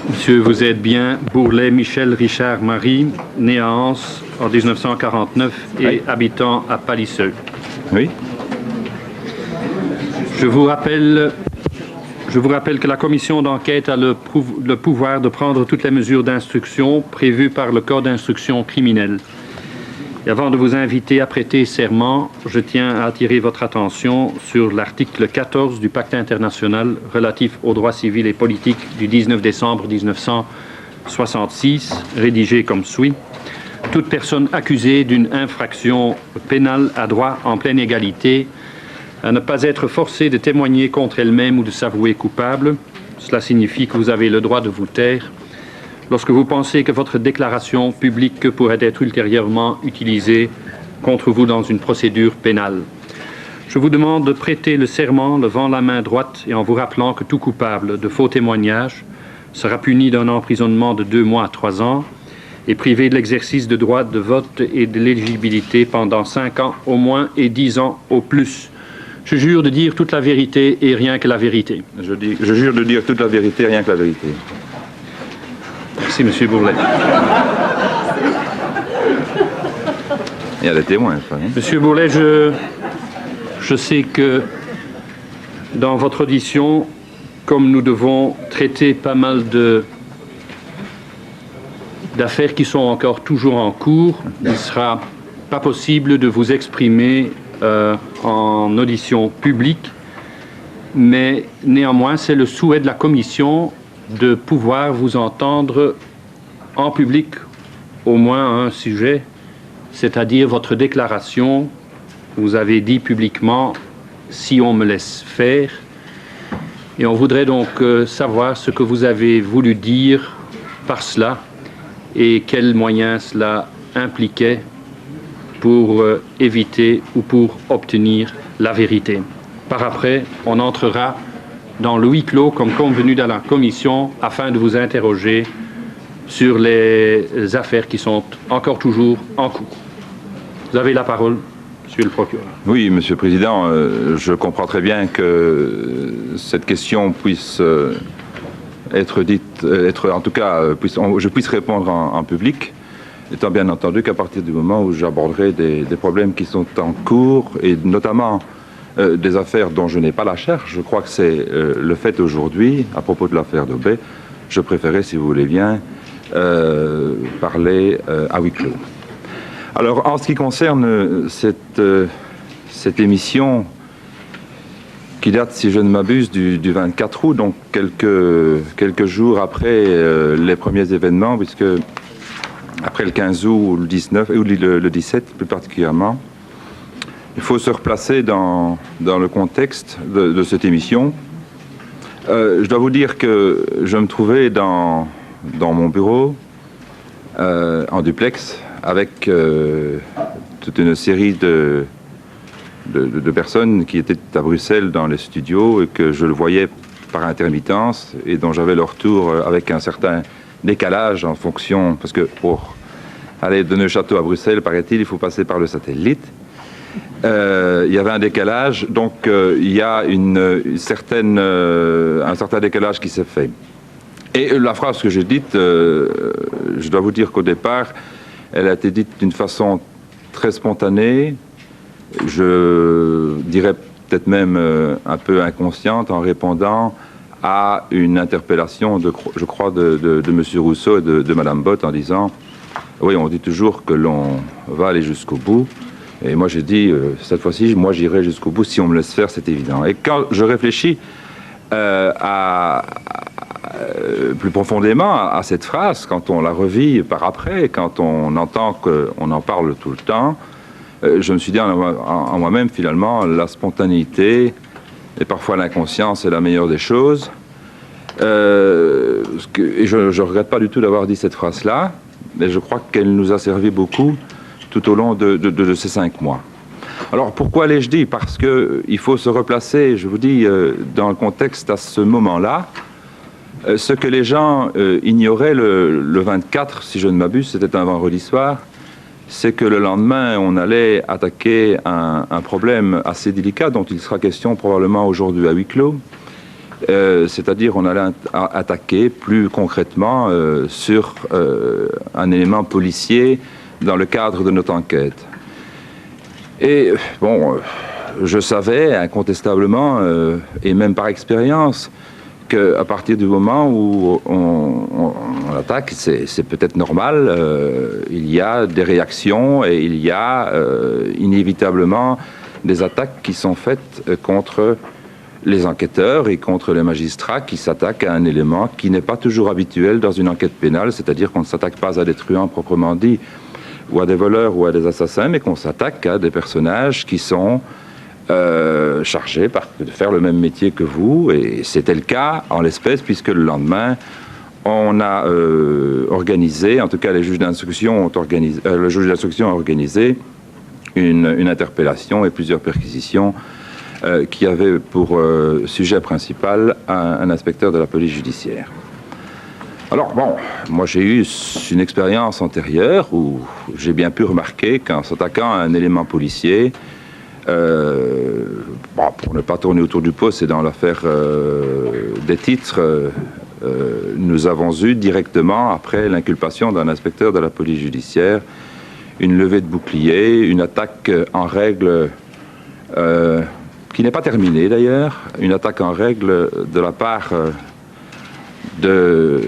Monsieur, vous êtes bien Bourlet Michel Richard Marie, né à Anse en 1949 et oui, habitant à Palisseux. Oui. Je vous rappelle que la commission d'enquête a le pouvoir de prendre toutes les mesures d'instruction prévues par le Code d'instruction criminelle. Et avant de vous inviter à prêter serment, je tiens à attirer votre attention sur l'article 14 du Pacte international relatif aux droits civils et politiques du 19 décembre 1966, rédigé comme suit. Toute personne accusée d'une infraction pénale a droit, en pleine égalité, à ne pas être forcée de témoigner contre elle-même ou de s'avouer coupable. Cela signifie que vous avez le droit de vous taire lorsque vous pensez que votre déclaration publique pourrait être ultérieurement utilisée contre vous dans une procédure pénale. Je vous demande de prêter le serment levant la main droite et en vous rappelant que tout coupable de faux témoignages sera puni d'un emprisonnement de 2 mois à 3 ans et privé de l'exercice de droit de vote et de l'éligibilité pendant 5 ans au moins et 10 ans au plus. Je jure de dire toute la vérité et rien que la vérité. Je jure de dire toute la vérité et rien que la vérité. Merci, Monsieur Bourlet. Il y a des témoins, ça. Hein? Monsieur Bourlet, je sais que dans votre audition, comme nous devons traiter pas mal d'affaires qui sont encore toujours en cours, il ne sera pas possible de vous exprimer en audition publique, mais néanmoins, c'est le souhait de la Commission de pouvoir vous entendre en public au moins à un sujet, c'est-à-dire votre déclaration. Vous avez dit publiquement « si on me laisse faire ». Et on voudrait donc savoir ce que vous avez voulu dire par cela et quels moyens cela impliquait pour éviter ou pour obtenir la vérité. Par après, on entrera dans le huis clos comme convenu dans la commission afin de vous interroger sur les affaires qui sont encore toujours en cours. Vous avez la parole, Monsieur le procureur. Oui, Monsieur le Président, je comprends très bien que cette question puisse être dite, en tout cas, je puisse répondre en public, étant bien entendu qu'à partir du moment où j'aborderai des problèmes qui sont en cours, et notamment des affaires dont je n'ai pas la charge, je crois que c'est le fait aujourd'hui, à propos de l'affaire d'Aubet, je préférais, si vous voulez bien, parler à huis clos. Alors, en ce qui concerne cette émission, qui date, si je ne m'abuse, du 24 août, donc quelques jours après les premiers événements, puisque après le 15 août ou le 19, ou le 17 plus particulièrement, il faut se replacer dans le contexte de cette émission. Je dois vous dire que je me trouvais dans mon bureau, en duplex, avec toute une série de personnes qui étaient à Bruxelles dans les studios et que je le voyais par intermittence et dont j'avais le retour avec un certain décalage en fonction, parce que pour aller de Neuchâtel à Bruxelles, paraît-il, il faut passer par le satellite. Il y avait un décalage, donc il y a un certain décalage qui s'est fait. Et la phrase que j'ai dite, je dois vous dire qu'au départ, elle a été dite d'une façon très spontanée, je dirais peut-être même un peu inconsciente, en répondant à une interpellation, je crois, de M. Rousseau et de Mme Bott, en disant « Oui, on dit toujours que l'on va aller jusqu'au bout. » Et moi, j'ai dit, cette fois-ci, moi, j'irai jusqu'au bout. Si on me laisse faire, c'est évident. Et quand je réfléchis plus profondément à cette phrase, quand on la revit par après, quand on entend qu'on en parle tout le temps, je me suis dit en moi-même, finalement, la spontanéité et parfois l'inconscience est la meilleure des choses. Et je ne regrette pas du tout d'avoir dit cette phrase-là, mais je crois qu'elle nous a servi beaucoup tout au long de ces 5 mois. Alors pourquoi l'ai-je dit? Parce qu'il faut se replacer, je vous dis, dans le contexte à ce moment-là. Ce que les gens ignoraient le 24, si je ne m'abuse, c'était un vendredi soir, c'est que le lendemain, on allait attaquer un problème assez délicat dont il sera question probablement aujourd'hui à huis clos. C'est-à-dire on allait attaquer plus concrètement sur un élément policier dans le cadre de notre enquête. Et bon, je savais incontestablement, et même par expérience, qu'à partir du moment où on attaque, c'est peut-être normal, il y a des réactions et il y a inévitablement des attaques qui sont faites contre les enquêteurs et contre les magistrats qui s'attaquent à un élément qui n'est pas toujours habituel dans une enquête pénale, c'est-à-dire qu'on ne s'attaque pas à des truands proprement dit, ou à des voleurs ou à des assassins, mais qu'on s'attaque à des personnages qui sont chargés de faire le même métier que vous, et c'était le cas en l'espèce, puisque le lendemain, on a organisé, en tout cas les juges d'instruction le juge d'instruction a organisé une interpellation et plusieurs perquisitions qui avaient pour sujet principal un inspecteur de la police judiciaire. Alors bon, moi j'ai eu une expérience antérieure où j'ai bien pu remarquer qu'en s'attaquant à un élément policier, bon, pour ne pas tourner autour du pot, c'est dans l'affaire des titres, nous avons eu directement, après l'inculpation d'un inspecteur de la police judiciaire, une levée de bouclier, une attaque en règle, qui n'est pas terminée d'ailleurs, une attaque en règle de la part de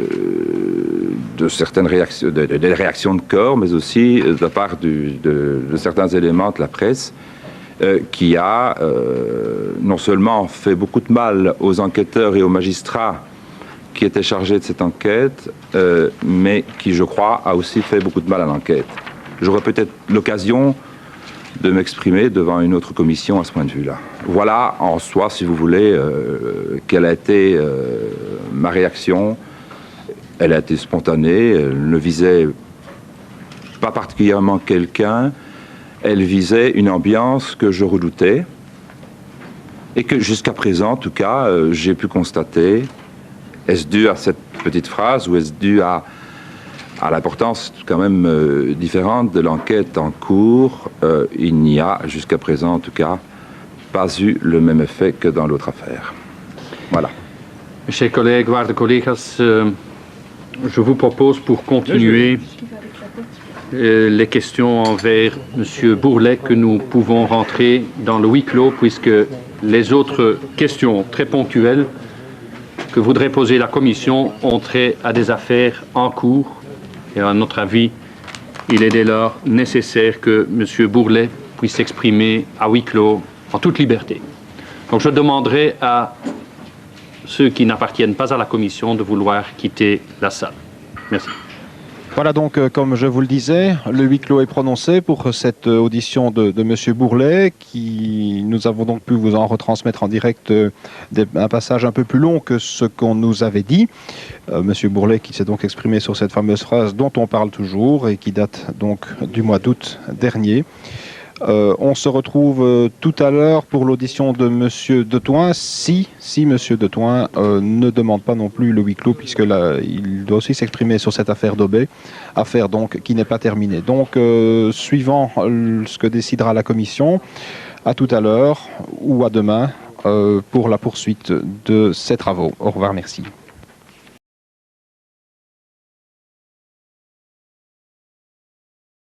certaines réactions, des réactions de corps, mais aussi de la part de certains éléments de la presse, qui a non seulement fait beaucoup de mal aux enquêteurs et aux magistrats qui étaient chargés de cette enquête, mais qui, je crois, a aussi fait beaucoup de mal à l'enquête. J'aurai peut-être l'occasion de m'exprimer devant une autre commission à ce point de vue-là. Voilà, en soi, si vous voulez, quelle a été ma réaction. Elle a été spontanée, elle ne visait pas particulièrement quelqu'un, elle visait une ambiance que je redoutais et que jusqu'à présent, en tout cas, j'ai pu constater. Est-ce dû à cette petite phrase ou est-ce dû à l'importance quand même différente de l'enquête en cours? Il n'y a, jusqu'à présent en tout cas, pas eu le même effet que dans l'autre affaire. Voilà. Chers collègues, waarde collega's, je vous propose pour continuer les questions envers M. Bourlet que nous pouvons rentrer dans le huis clos puisque les autres questions très ponctuelles que voudrait poser la Commission ont trait à des affaires en cours et à notre avis, il est dès lors nécessaire que M. Bourlet puisse s'exprimer à huis clos en toute liberté. Donc je demanderai à ceux qui n'appartiennent pas à la Commission de vouloir quitter la salle. Merci. Voilà donc, comme je vous le disais, le huis clos est prononcé pour cette audition de M. Bourlet, qui nous avons donc pu vous en retransmettre en direct un passage un peu plus long que ce qu'on nous avait dit. M. Bourlet qui s'est donc exprimé sur cette fameuse phrase dont on parle toujours et qui date donc du mois d'août dernier. On se retrouve tout à l'heure pour l'audition de M. Detouin, si M. Detouin ne demande pas non plus le huis clos, puisque là, il doit aussi s'exprimer sur cette affaire d'Aubet, affaire donc qui n'est pas terminée. Donc, suivant ce que décidera la Commission, à tout à l'heure ou à demain pour la poursuite de ces travaux. Au revoir, merci.